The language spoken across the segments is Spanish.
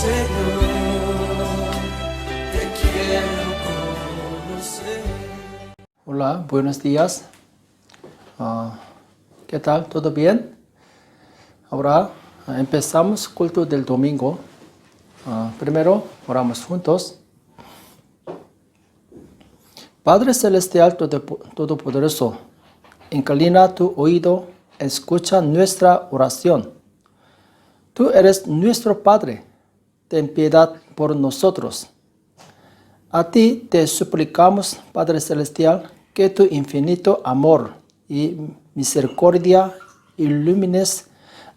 Señor, te quiero conocer. Hola, buenos días. ¿Qué tal? ¿Todo bien? Ahora empezamos culto del domingo. Primero oramos juntos. Padre Celestial Todopoderoso, inclina tu oído, escucha nuestra oración. Tú eres nuestro Padre, ten piedad por nosotros. A ti te suplicamos, Padre Celestial, que tu infinito amor y misericordia ilumines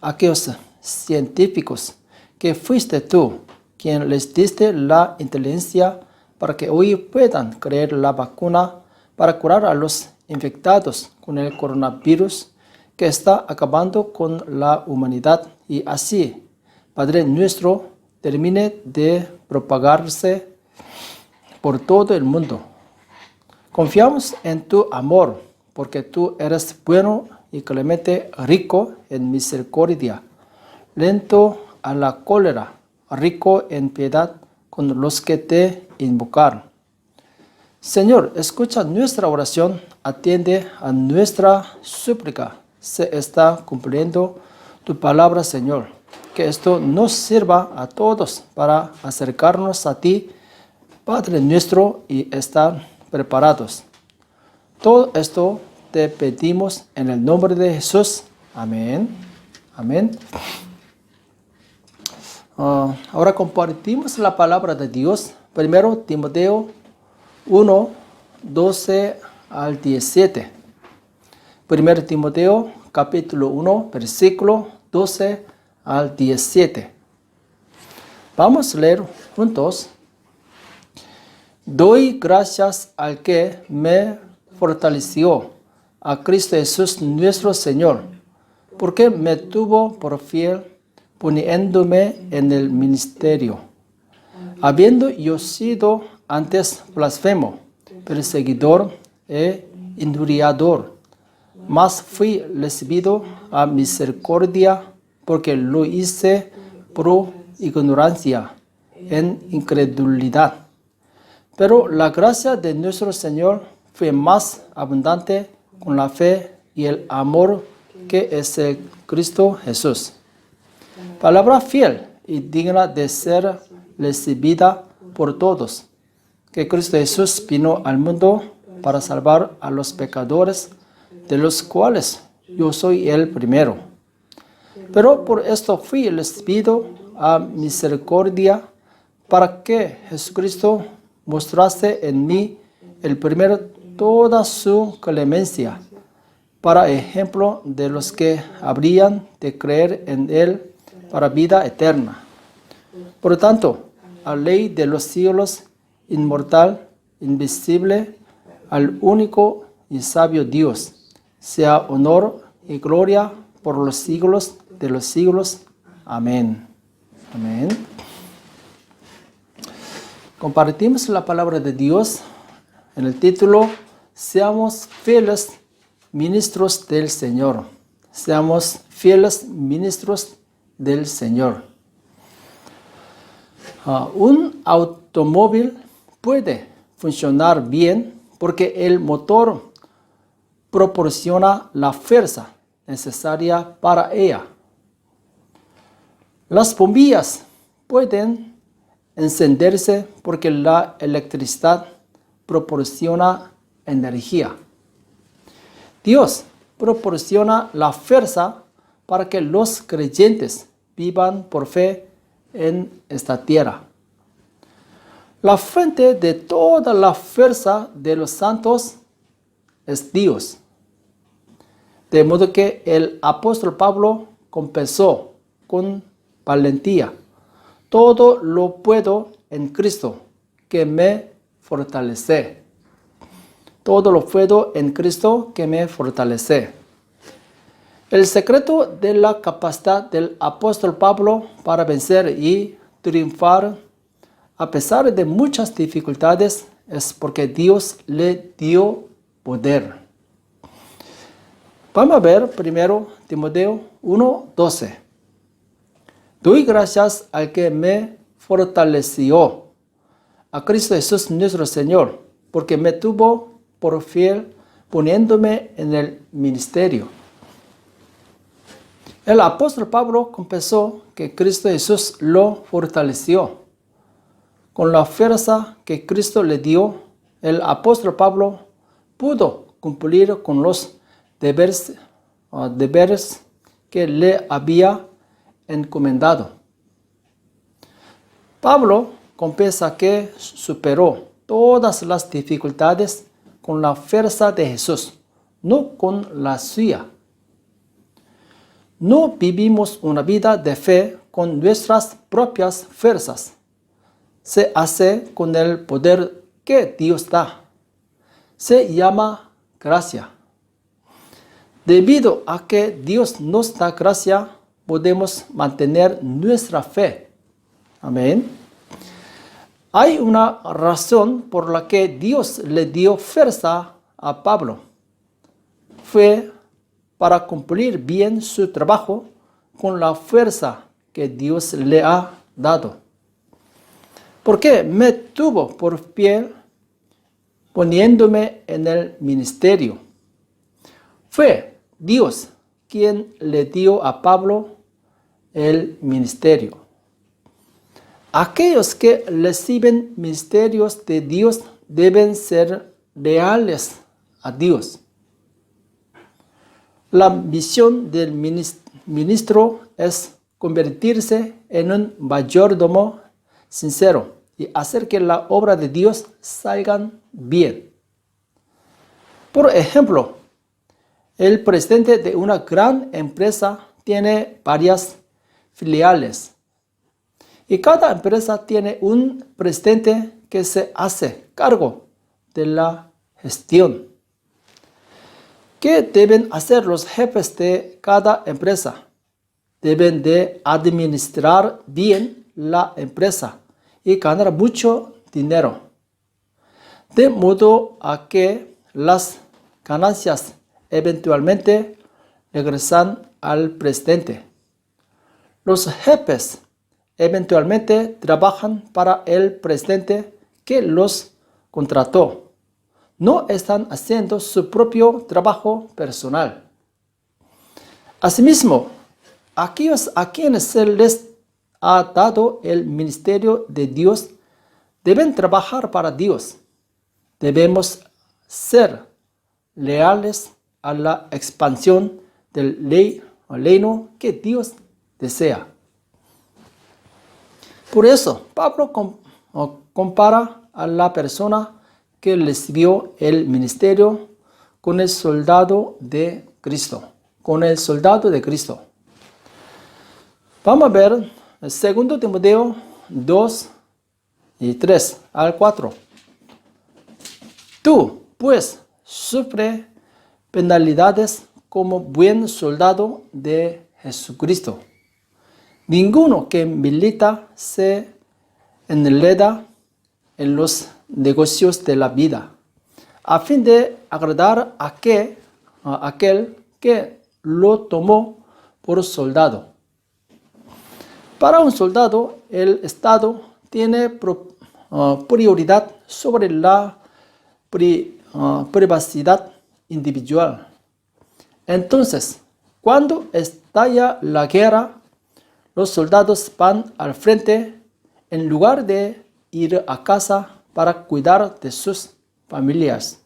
a aquellos científicos que fuiste tú, quien les diste la inteligencia para que hoy puedan crear la vacuna para curar a los infectados con el coronavirus que está acabando con la humanidad y así, Padre nuestro, termine de propagarse por todo el mundo. Confiamos en tu amor, porque tú eres bueno y clemente, rico en misericordia, lento a la cólera, rico en piedad con los que te invocaron. Señor, escucha nuestra oración, atiende a nuestra súplica. Se está cumpliendo tu palabra, Señor. Que esto nos sirva a todos para acercarnos a ti, Padre nuestro, y estar preparados. Todo esto te pedimos en el nombre de Jesús. Amén. Amén. Ahora compartimos la palabra de Dios. Primero Timoteo 1, 12 al 17. Primero Timoteo capítulo 1, versículo 12 al 17. Vamos a leer juntos. Doy gracias al que me fortaleció, a Cristo Jesús nuestro Señor, porque me tuvo por fiel poniéndome en el ministerio. Habiendo yo sido antes blasfemo, perseguidor e injuriador, mas fui recibido a misericordia porque lo hice por ignorancia, en incredulidad. Pero la gracia de nuestro Señor fue más abundante con la fe y el amor que es el Cristo Jesús. Palabra fiel y digna de ser recibida por todos, que Cristo Jesús vino al mundo para salvar a los pecadores, de los cuales yo soy el primero. Pero por esto fui recibido a misericordia, para que Jesucristo mostrase en mí el primero toda su clemencia, para ejemplo de los que habrían de creer en él para vida eterna. Por tanto, a ley de los siglos, inmortal, invisible, al único y sabio Dios, sea honor y gloria por los siglos de los siglos. Amén. Amén. Compartimos la palabra de Dios en el título Seamos fieles ministros del Señor. Seamos fieles ministros del Señor. Un automóvil puede funcionar bien porque el motor proporciona la fuerza necesaria para ella. Las bombillas pueden encenderse porque la electricidad proporciona energía. Dios proporciona la fuerza para que los creyentes vivan por fe en esta tierra. La fuente de toda la fuerza de los santos es Dios. De modo que el apóstol Pablo confesó con valentía: todo lo puedo en Cristo que me fortalece. Todo lo puedo en Cristo que me fortalece. El secreto de la capacidad del apóstol Pablo para vencer y triunfar a pesar de muchas dificultades es porque Dios le dio poder. Vamos a ver primero Timoteo 1:12. Doy gracias al que me fortaleció a Cristo Jesús nuestro Señor, porque me tuvo por fiel poniéndome en el ministerio. El apóstol Pablo confesó que Cristo Jesús lo fortaleció. Con la fuerza que Cristo le dio, el apóstol Pablo pudo cumplir con los deberes que le había encomendado. Pablo confiesa que superó todas las dificultades con la fuerza de Jesús, no con la suya. No vivimos una vida de fe con nuestras propias fuerzas. Se hace con el poder que Dios da. Se llama gracia. Debido a que Dios nos da gracia, podemos mantener nuestra fe. Amén. Hay una razón por la que Dios le dio fuerza a Pablo. Fue para cumplir bien su trabajo con la fuerza que Dios le ha dado. Porque me tuvo por fiel poniéndome en el ministerio. Fue Dios quien le dio a Pablo el ministerio. Aquellos que reciben ministerios de Dios deben ser leales a Dios. La misión del ministro es convertirse en un mayordomo sincero y hacer que la obra de Dios salga bien. Por ejemplo, el presidente de una gran empresa tiene varias filiales y cada empresa tiene un presidente que se hace cargo de la gestión. ¿Qué deben hacer los jefes de cada empresa? Deben de administrar bien la empresa y ganar mucho dinero, de modo a que las ganancias eventualmente regresan al presidente. Los jefes eventualmente trabajan para el presidente que los contrató. No están haciendo su propio trabajo personal. Asimismo, aquellos a quienes se les ha dado el ministerio de Dios deben trabajar para Dios. Debemos ser leales a la expansión del reino que Dios desea. Por eso, Pablo compara a la persona que recibió el ministerio con el soldado de Cristo. Con el soldado de Cristo. Vamos a ver el 2 Timoteo 2 y 3 al 4. Tú, pues, sufre penalidades como buen soldado de Jesucristo. Ninguno que milita se enreda en los negocios de la vida, a fin de agradar a aquel que lo tomó por soldado. Para un soldado, el Estado tiene prioridad sobre la privacidad individual. Entonces, cuando estalla la guerra, los soldados van al frente en lugar de ir a casa para cuidar de sus familias.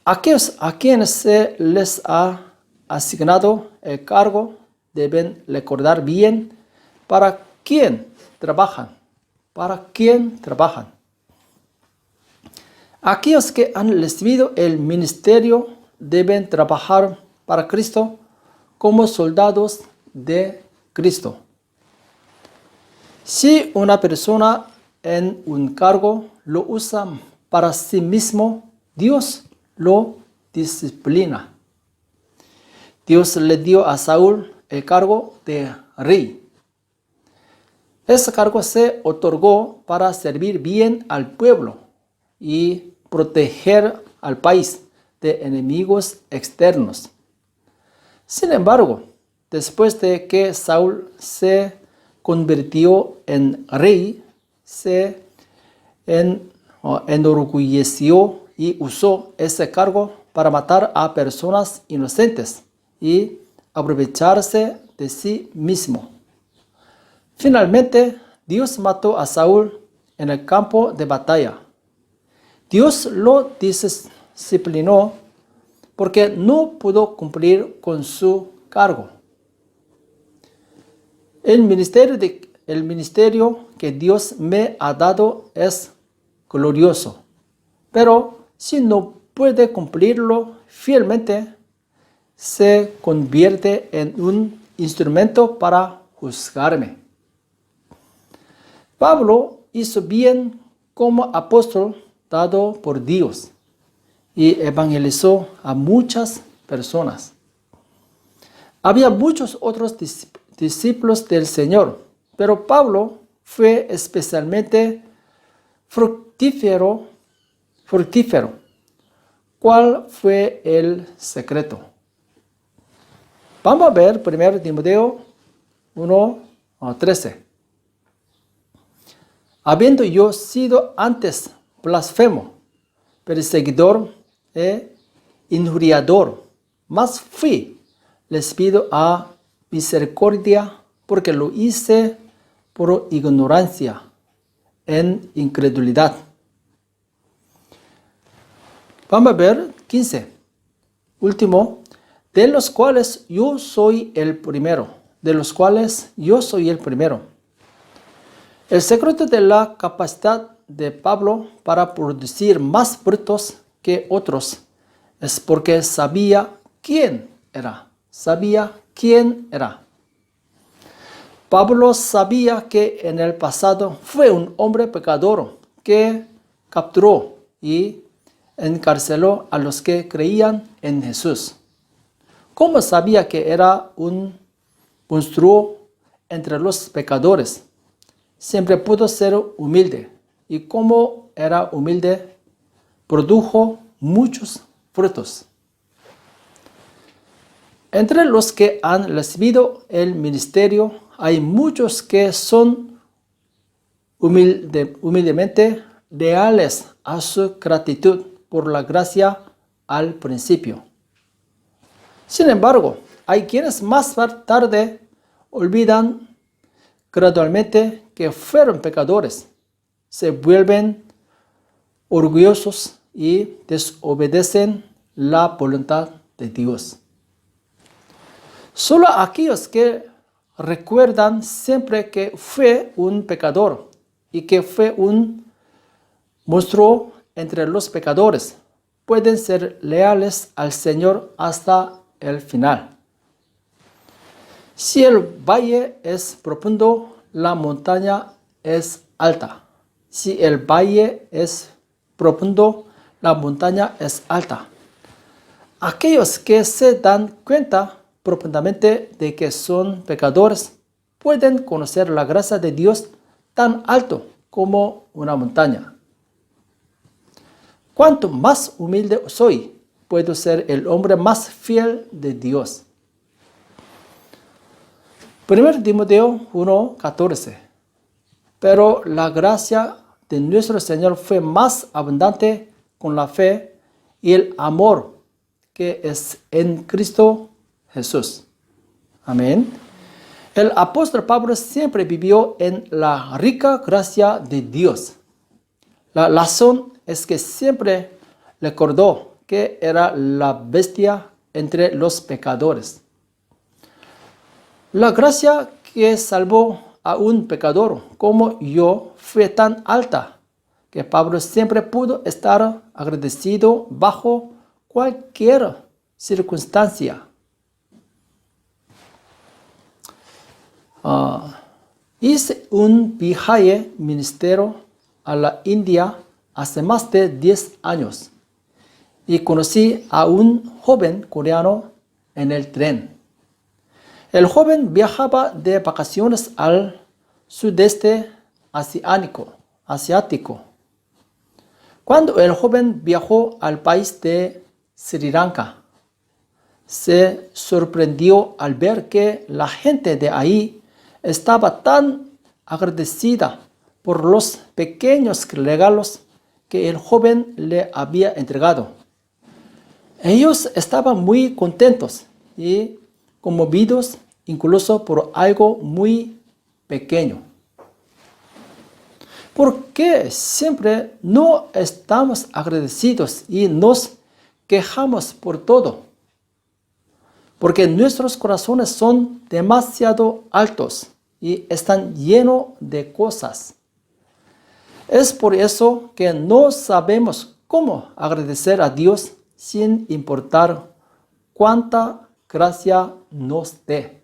Aquellos a quienes se les ha asignado el cargo deben recordar bien para quién trabajan. Aquellos que han recibido el ministerio deben trabajar para Cristo como soldados de Cristo. Si una persona en un cargo lo usa para sí mismo, Dios lo disciplina. Dios le dio a Saúl el cargo de rey. Ese cargo se otorgó para servir bien al pueblo y proteger al país de enemigos externos. Sin embargo, después de que Saúl se convirtió en rey, se enorgulleció y usó ese cargo para matar a personas inocentes y aprovecharse de sí mismo. Finalmente, Dios mató a Saúl en el campo de batalla. Dios lo disciplinó porque no pudo cumplir con su cargo. El ministerio que Dios me ha dado es glorioso, pero si no puede cumplirlo fielmente, se convierte en un instrumento para juzgarme. Pablo hizo bien como apóstol dado por Dios y evangelizó a muchas personas. Había muchos otros discípulos del Señor, pero Pablo fue especialmente fructífero. ¿Cuál fue el secreto? Vamos a ver 1 Timoteo 1:13. Habiendo yo sido antes blasfemo, perseguidor e injuriador, mas fui, les pido a misericordia, porque lo hice por ignorancia, en incredulidad. Vamos a ver 15. Último, de los cuales yo soy el primero. El secreto de la capacidad de Pablo para producir más frutos que otros es porque sabía quién era. Pablo sabía que en el pasado fue un hombre pecador que capturó y encarceló a los que creían en Jesús. ¿Cómo sabía que era un monstruo entre los pecadores? Siempre pudo ser humilde, y como era humilde, produjo muchos frutos. Entre los que han recibido el ministerio, hay muchos que son humildemente leales a su gratitud por la gracia al principio. Sin embargo, hay quienes más tarde olvidan gradualmente que fueron pecadores, se vuelven orgullosos y desobedecen la voluntad de Dios. Solo aquellos que recuerdan siempre que fue un pecador y que fue un monstruo entre los pecadores pueden ser leales al Señor hasta el final. Si el valle es profundo, la montaña es alta. Aquellos que se dan cuenta profundamente de que son pecadores pueden conocer la gracia de Dios tan alto como una montaña. Cuanto más humilde soy, puedo ser el hombre más fiel de Dios. 1 Timoteo 1:14. Pero la gracia de nuestro Señor fue más abundante con la fe y el amor que es en Cristo Jesús. Amén. El apóstol Pablo siempre vivió en la rica gracia de Dios. La razón es que siempre recordó que era la bestia entre los pecadores. La gracia que salvó a un pecador como yo fue tan alta que Pablo siempre pudo estar agradecido bajo cualquier circunstancia. Hice un viaje ministerio a la India hace más de 10 años y conocí a un joven coreano en el tren. El joven viajaba de vacaciones al sudeste asiático. Cuando el joven viajó al país de Sri Lanka, se sorprendió al ver que la gente de ahí estaba tan agradecida por los pequeños regalos que el joven le había entregado. Ellos estaban muy contentos y conmovidos incluso por algo muy pequeño. ¿Por qué siempre no estamos agradecidos y nos quejamos por todo? Porque nuestros corazones son demasiado altos y están llenos de cosas. Es por eso que no sabemos cómo agradecer a Dios sin importar cuánta gracia nos dé.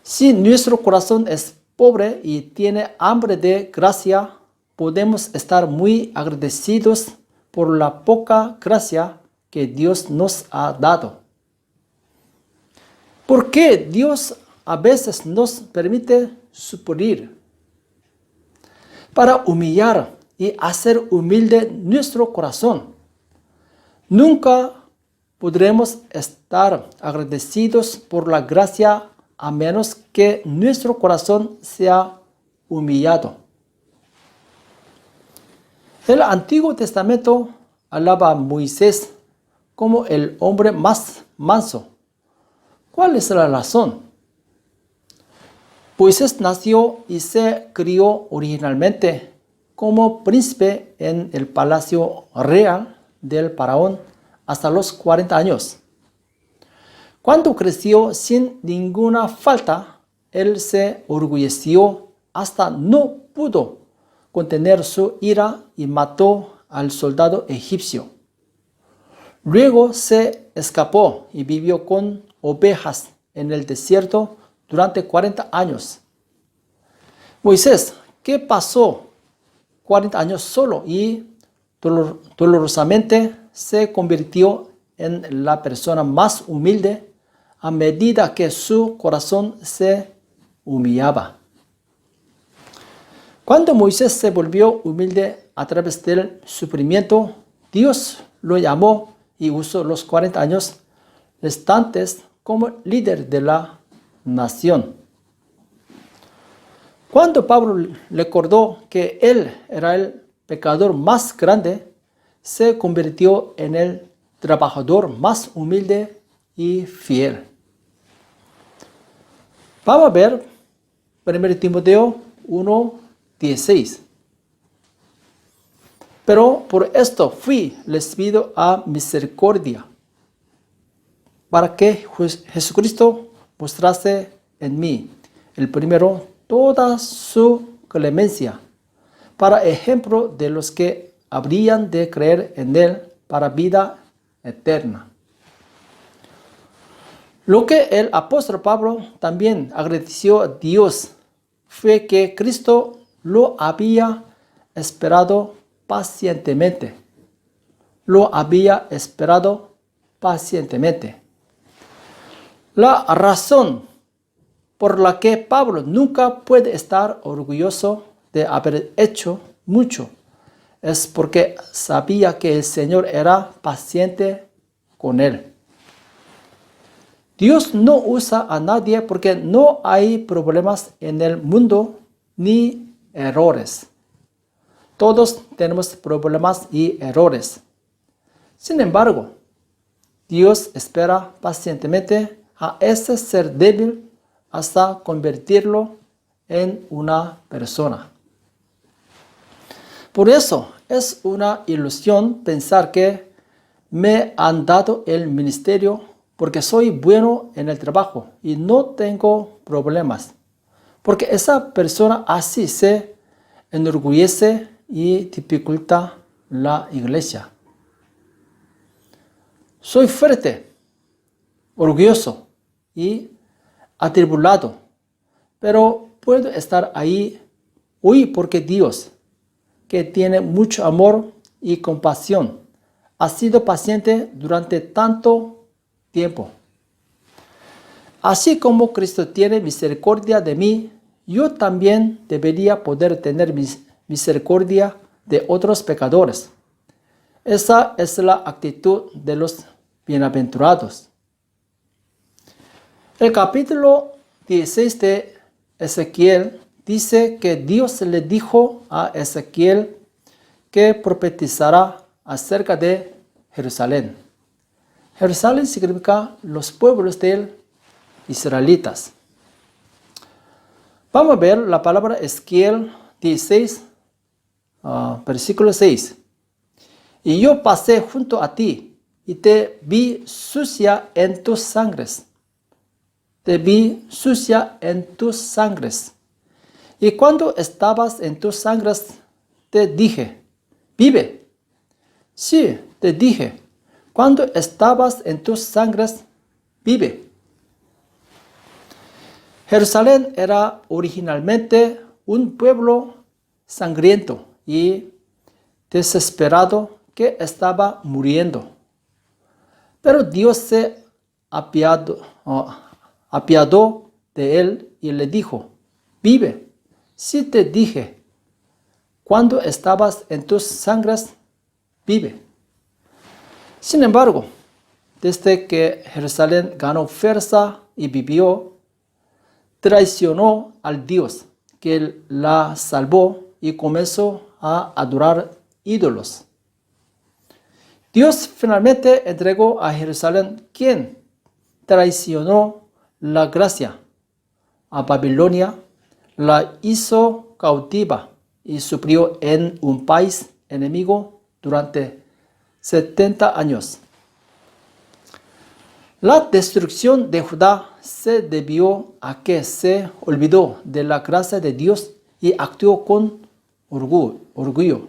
Si nuestro corazón es pobre y tiene hambre de gracia, podemos estar muy agradecidos por la poca gracia que Dios nos ha dado. ¿Por qué Dios a veces nos permite sufrir? Para humillar y hacer humilde nuestro corazón. Nunca podremos estar agradecidos por la gracia a menos que nuestro corazón sea humillado. El Antiguo Testamento alaba a Moisés como el hombre más manso. ¿Cuál es la razón? Moisés nació y se crió originalmente como príncipe en el palacio real del faraón hasta los 40 años. Cuando creció sin ninguna falta, él se orgulleció hasta no pudo contener su ira y mató al soldado egipcio. Luego se escapó y vivió con ovejas en el desierto durante 40 años. Moisés, que pasó 40 años solo y dolorosamente se convirtió en la persona más humilde a medida que su corazón se humillaba. Cuando Moisés se volvió humilde a través del sufrimiento, Dios lo llamó y usó los 40 años restantes como líder de la nación. Cuando Pablo recordó que él era el pecador más grande, se convirtió en el trabajador más humilde y fiel. Vamos a ver 1 Timoteo 1:16. Pero por esto fui recibido a misericordia, para que Jesucristo mostrase en mí, el primero, toda su clemencia, para ejemplo de los que habrían de creer en él para vida eterna. Lo que el apóstol Pablo también agradeció a Dios fue que Cristo lo había esperado pacientemente. Lo había esperado pacientemente. La razón por la que Pablo nunca puede estar orgulloso de haber hecho mucho es porque sabía que el Señor era paciente con él. Dios no usa a nadie porque no hay problemas en el mundo ni errores. Todos tenemos problemas y errores. Sin embargo, Dios espera pacientemente a ese ser débil hasta convertirlo en una persona. Por eso es una ilusión pensar que me han dado el ministerio porque soy bueno en el trabajo y no tengo problemas. Porque esa persona así se enorgullece y dificulta la iglesia. Soy fuerte, orgulloso y atribulado, pero puedo estar ahí hoy porque Dios, que tiene mucho amor y compasión, ha sido paciente durante tanto tiempo. Así como Cristo tiene misericordia de mí, yo también debería poder tener misericordia de otros pecadores. Esa es la actitud de los bienaventurados. El capítulo 16 de Ezequiel dice que Dios le dijo a Ezequiel que profetizará acerca de Jerusalén. Jerusalén significa los pueblos de israelitas. Vamos a ver la palabra Ezequiel 16, versículo 6. Y yo pasé junto a ti y te vi sucia en tus sangres. Te vi sucia en tus sangres. Y cuando estabas en tus sangres, te dije, vive. Sí, te dije, cuando estabas en tus sangres, vive. Jerusalén era originalmente un pueblo sangriento y desesperado que estaba muriendo. Pero Dios se apiadó de él y le dijo, vive. Sí te dije, cuando estabas en tus sangres, vive. Sin embargo, desde que Jerusalén ganó fuerza y vivió, traicionó al Dios que la salvó y comenzó a adorar ídolos. Dios finalmente entregó a Jerusalén, quien traicionó la gracia, a Babilonia, la hizo cautiva y sufrió en un país enemigo durante 70 años. La destrucción de Judá se debió a que se olvidó de la gracia de Dios y actuó con orgullo.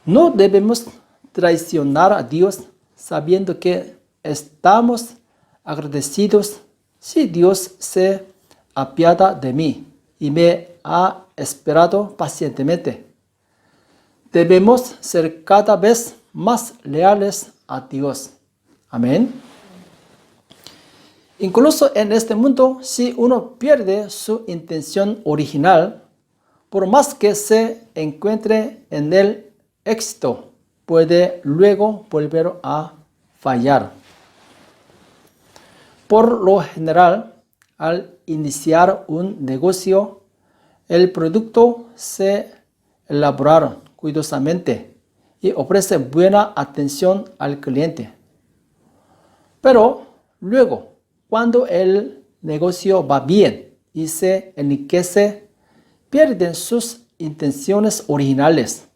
No debemos traicionar a Dios sabiendo que estamos agradecidos si Dios se apiada de mí y me ha esperado pacientemente. Debemos ser cada vez más leales a Dios. Amén. Incluso en este mundo, si uno pierde su intención original, por más que se encuentre en el éxito, puede luego volver a fallar. Por lo general, al iniciar un negocio, el producto se elabora cuidadosamente y ofrece buena atención al cliente. Pero luego, cuando el negocio va bien y se enriquece, pierden sus intenciones originales,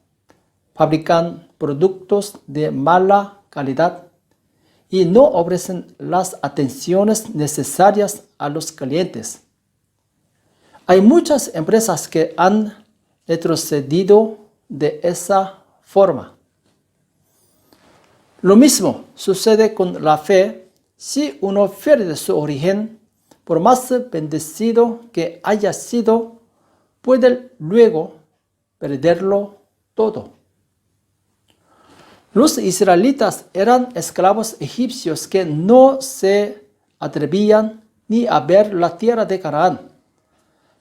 fabrican productos de mala calidad y no ofrecen las atenciones necesarias a los clientes. Hay muchas empresas que han retrocedido de esa forma. Lo mismo sucede con la fe. Si uno pierde su origen, por más bendecido que haya sido, puede luego perderlo todo. Los israelitas eran esclavos egipcios que no se atrevían ni a ver la tierra de Canaán.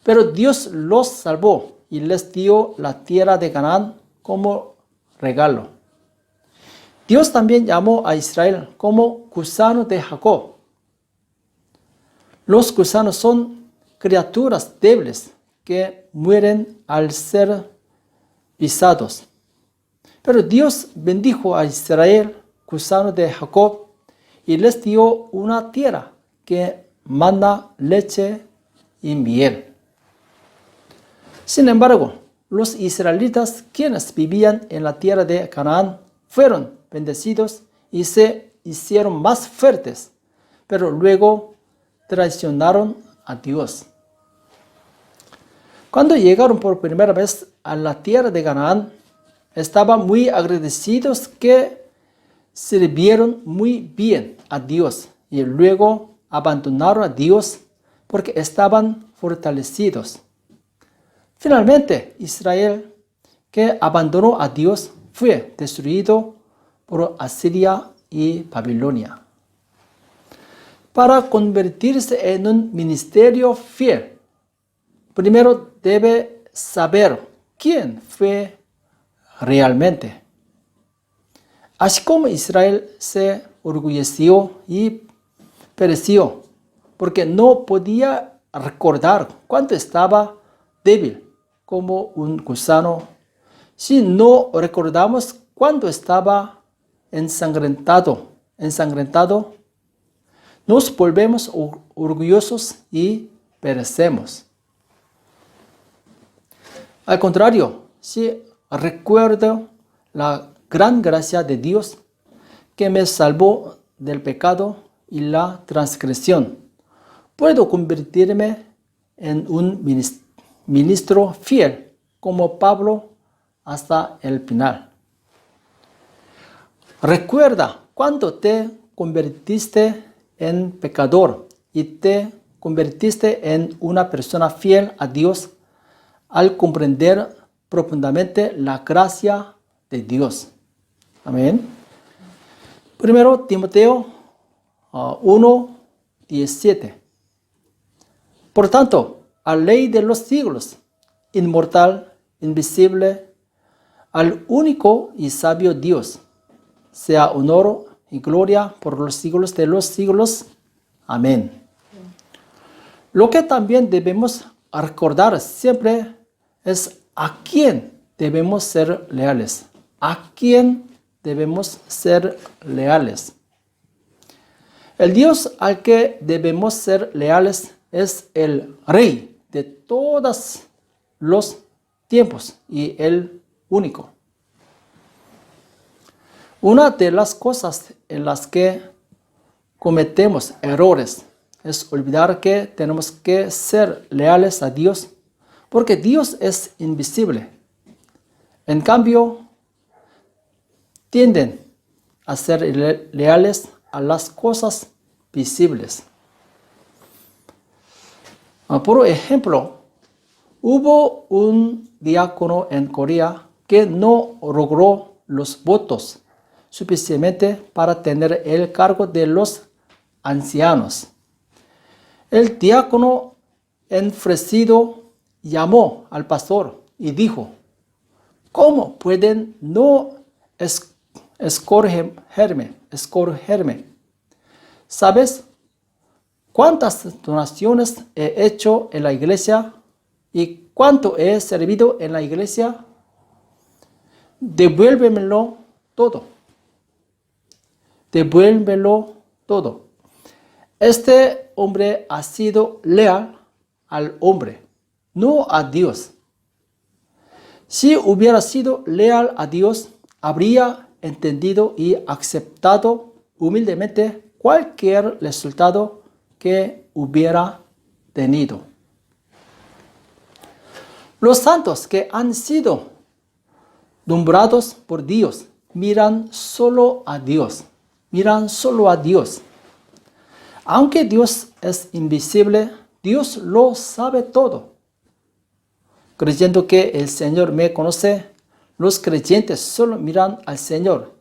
Pero Dios los salvó y les dio la tierra de Canaán como regalo. Dios también llamó a Israel como gusano de Jacob. Los gusanos son criaturas débiles que mueren al ser pisados. Pero Dios bendijo a Israel, gusano de Jacob, y les dio una tierra que mana leche y miel. Sin embargo, los israelitas, quienes vivían en la tierra de Canaán, fueron bendecidos y se hicieron más fuertes, pero luego traicionaron a Dios. Cuando llegaron por primera vez a la tierra de Canaán, estaban muy agradecidos que sirvieron muy bien a Dios y luego abandonaron a Dios porque estaban fortalecidos. Finalmente, Israel, que abandonó a Dios, fue destruido por Asiria y Babilonia. Para convertirse en un ministerio fiel, primero debe saber quién fue realmente. Así como Israel se orgulleció y pereció, porque no podía recordar cuánto estaba débil como un gusano. Si no recordamos cuándo estaba ensangrentado, nos volvemos orgullosos y perecemos. Al contrario, si recuerdo la gran gracia de Dios que me salvó del pecado y la transgresión, puedo convertirme en un ministro fiel como Pablo hasta el final. Recuerda cuando te convertiste en pecador y te convertiste en una persona fiel a Dios al comprender profundamente la gracia de Dios. Amén. Primero Timoteo 1:17. Por tanto, al Rey de los siglos, inmortal, invisible, al único y sabio Dios, sea honor y gloria por los siglos de los siglos. Amén. Lo que también debemos recordar siempre es a quién debemos ser leales. ¿A quién debemos ser leales? El Dios al que debemos ser leales es el Rey de todos los tiempos y el único. Una de las cosas en las que cometemos errores es olvidar que tenemos que ser leales a Dios, porque Dios es invisible. En cambio, tienden a ser leales a las cosas visibles. Por ejemplo, hubo un diácono en Corea que no logró los votos suficientemente para tener el cargo de los ancianos. El diácono enfurecido llamó al pastor y dijo: ¿cómo pueden no escogerme? ¿Sabes cuántas donaciones he hecho en la iglesia y cuánto he servido en la iglesia? Devuélvemelo todo. Devuélvelo todo. Este hombre ha sido leal al hombre, no a Dios. Si hubiera sido leal a Dios, habría entendido y aceptado humildemente cualquier resultado que hubiera tenido. Los santos que han sido nombrados por Dios miran solo a Dios. Miran solo a Dios. Aunque Dios es invisible, Dios lo sabe todo. Creyendo que el Señor me conoce, los creyentes solo miran al Señor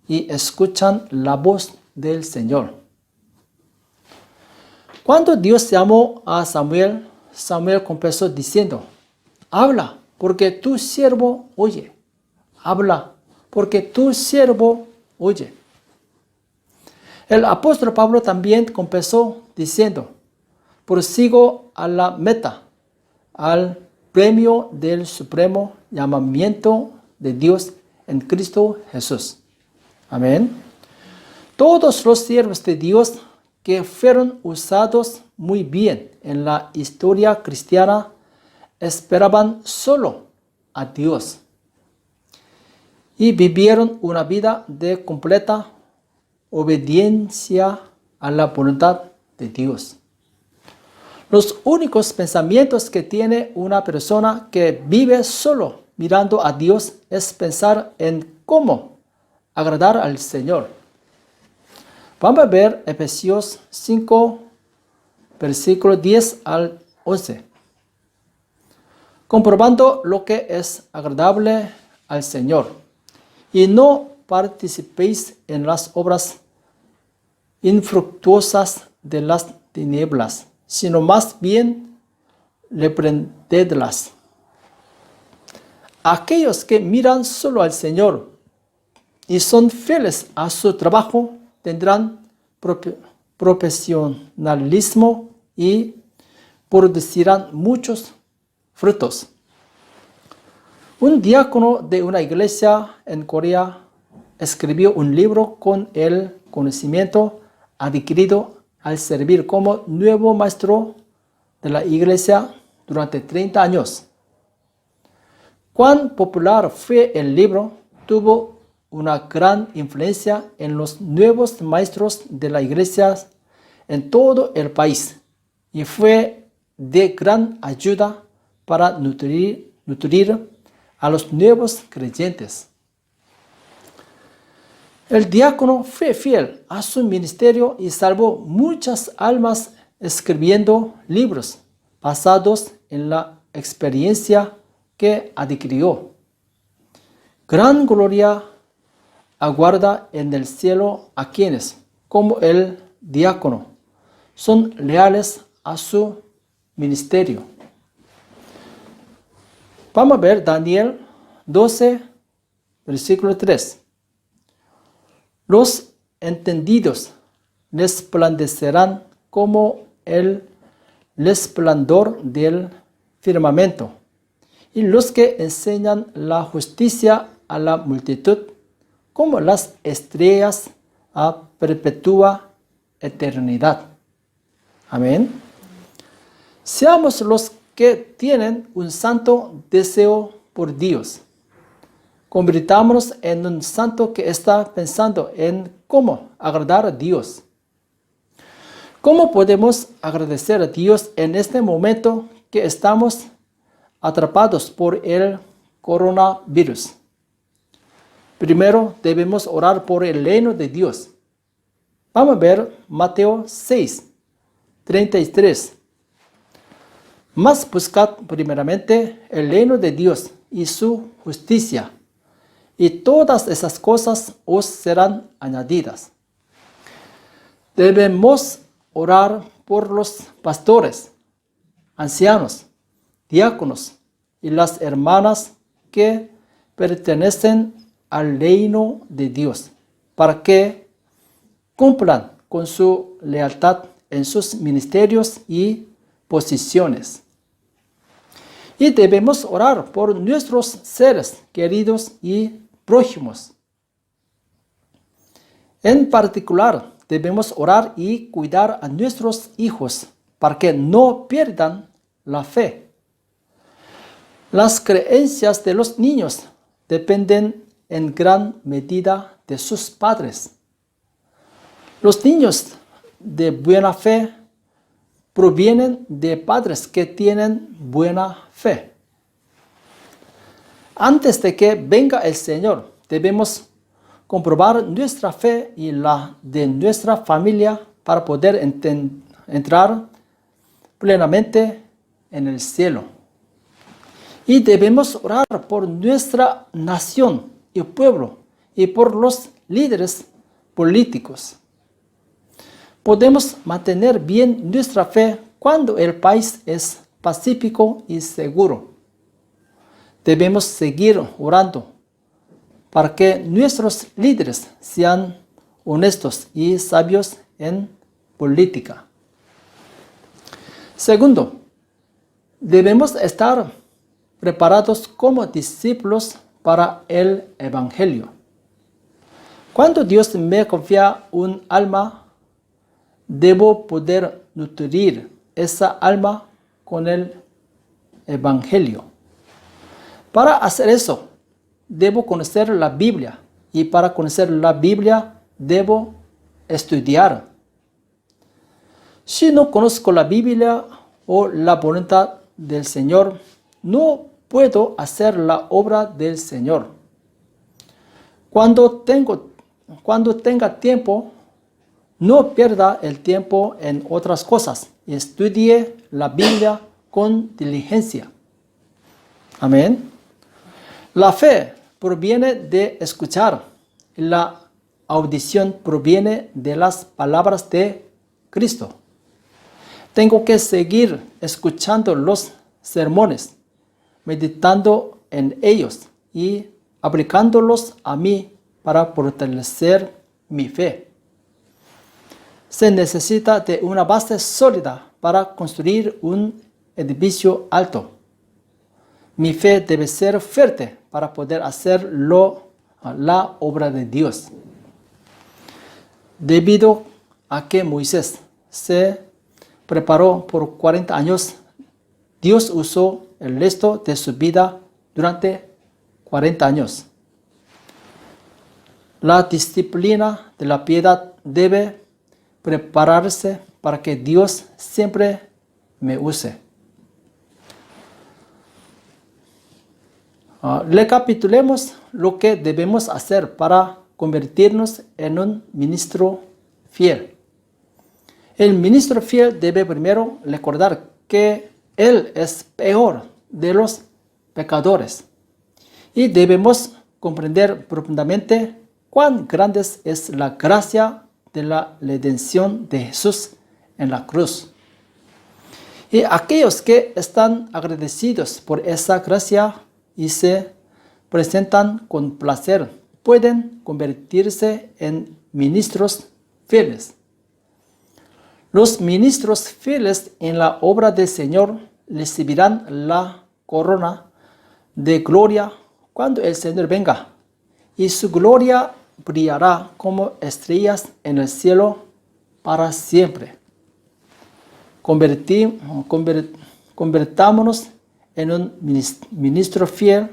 y escuchan la voz del Señor. Cuando Dios llamó a Samuel, Samuel confesó diciendo: habla, porque tu siervo oye. Habla, porque tu siervo oye. El apóstol Pablo también confesó diciendo: prosigo a la meta, al premio del supremo llamamiento de Dios en Cristo Jesús. Amén. Todos los siervos de Dios que fueron usados muy bien en la historia cristiana esperaban solo a Dios y vivieron una vida de completa obediencia a la voluntad de Dios. Los únicos pensamientos que tiene una persona que vive solo mirando a Dios es pensar en cómo agradar al Señor. Vamos a ver Efesios 5, versículo 10 al 11. Comprobando lo que es agradable al Señor, y no participéis en las obras infructuosas de las tinieblas, sino más bien reprendedlas. Aquellos que miran solo al Señor y son fieles a su trabajo tendrán profesionalismo y producirán muchos frutos. Un diácono de una iglesia en Corea escribió un libro con el conocimiento adquirido al servir como nuevo maestro de la iglesia durante 30 años. Cuán popular fue el libro tuvo una gran influencia en los nuevos maestros de la iglesia en todo el país y fue de gran ayuda para nutrir a los nuevos creyentes. El diácono fue fiel a su ministerio y salvó muchas almas escribiendo libros basados en la experiencia que adquirió. Gran gloria aguarda en el cielo a quienes, como el diácono, son leales a su ministerio. Vamos a ver Daniel 12, versículo 3. Los entendidos resplandecerán como el resplandor del firmamento, y los que enseñan la justicia a la multitud como las estrellas a perpetua eternidad. Amén. Seamos los que tienen un santo deseo por Dios. Convirtámonos en un santo que está pensando en cómo agradar a Dios. ¿Cómo podemos agradecer a Dios en este momento que estamos atrapados por el coronavirus? Primero debemos orar por el reino de Dios. Vamos a ver Mateo 6, 33. Mas buscad primeramente el reino de Dios y su justicia, y todas esas cosas os serán añadidas. Debemos orar por los pastores, ancianos, diáconos y las hermanas que pertenecen al reino de Dios, para que cumplan con su lealtad en sus ministerios y posiciones. Y debemos orar por nuestros seres queridos y prójimos. En particular, debemos orar y cuidar a nuestros hijos para que no pierdan la fe. Las creencias de los niños dependen en gran medida de sus padres. Los niños de buena fe provienen de padres que tienen buena fe. Antes de que venga el Señor, debemos comprobar nuestra fe y la de nuestra familia para poder entrar plenamente en el cielo. Y debemos orar por nuestra nación y pueblo y por los líderes políticos. Podemos mantener bien nuestra fe cuando el país es pacífico y seguro. Debemos seguir orando para que nuestros líderes sean honestos y sabios en política. Segundo, debemos estar preparados como discípulos para el Evangelio. Cuando Dios me confía un alma, debo poder nutrir esa alma con el Evangelio. Para hacer eso, debo conocer la Biblia. Y para conocer la Biblia, debo estudiar. Si no conozco la Biblia o la voluntad del Señor, no puedo hacer la obra del Señor. Cuando tenga tiempo, no pierda el tiempo en otras cosas y estudie la Biblia con diligencia. Amén. La fe proviene de escuchar y la audición proviene de las palabras de Cristo. Tengo que seguir escuchando los sermones, meditando en ellos y aplicándolos a mí para fortalecer mi fe. se necesita de una base sólida para construir un edificio alto. Mi fe debe ser fuerte para poder hacer la obra de Dios. Debido a que Moisés se preparó por 40 años, Dios usó el resto de su vida durante 40 años. La disciplina de la piedad debe prepararse para que Dios siempre me use. Recapitulemos lo que debemos hacer para convertirnos en un ministro fiel. El ministro fiel debe primero recordar que él es peor de los pecadores y debemos comprender profundamente cuán grande es la gracia de la redención de Jesús en la cruz. Y aquellos que están agradecidos por esa gracia y se presentan con placer pueden convertirse en ministros fieles. Los ministros fieles en la obra del Señor recibirán la corona de gloria cuando el Señor venga, y su gloria brillará como estrellas en el cielo para siempre. Convertámonos en un ministro fiel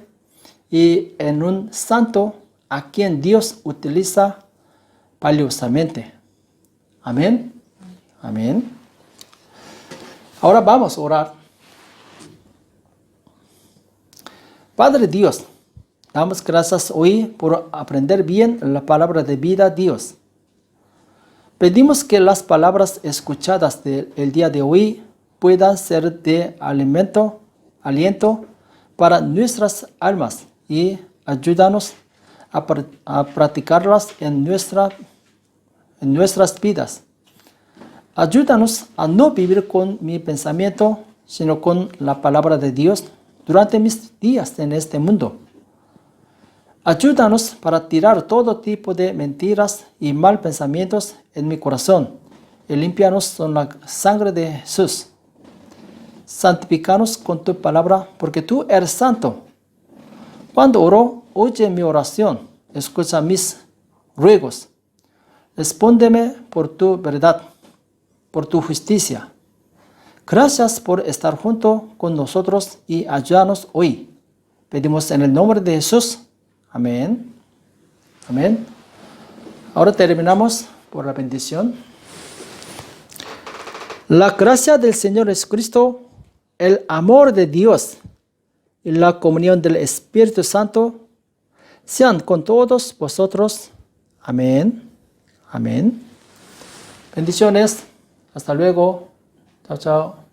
y en un santo a quien Dios utiliza valiosamente. Amén. Amén. Ahora vamos a orar. Padre Dios, damos gracias hoy por aprender bien la palabra de vida, Dios. Pedimos que las palabras escuchadas del día de hoy puedan ser de aliento para nuestras almas y ayúdanos a practicarlas en nuestras vidas. Ayúdanos a no vivir con mi pensamiento, sino con la palabra de Dios durante mis días en este mundo. Ayúdanos para tirar todo tipo de mentiras y mal pensamientos en mi corazón y limpiarnos con la sangre de Jesús. Santifícanos con tu palabra, porque tú eres santo. Cuando oro, oye mi oración, escucha mis ruegos. Respóndeme por tu verdad, por tu justicia. Gracias por estar junto con nosotros y ayudarnos hoy. Pedimos en el nombre de Jesús. Amén. Amén. Ahora terminamos por la bendición. La gracia del Señor Jesucristo, el amor de Dios y la comunión del Espíritu Santo sean con todos vosotros. Amén. Amén. Bendiciones. Hasta luego. Chao, chao.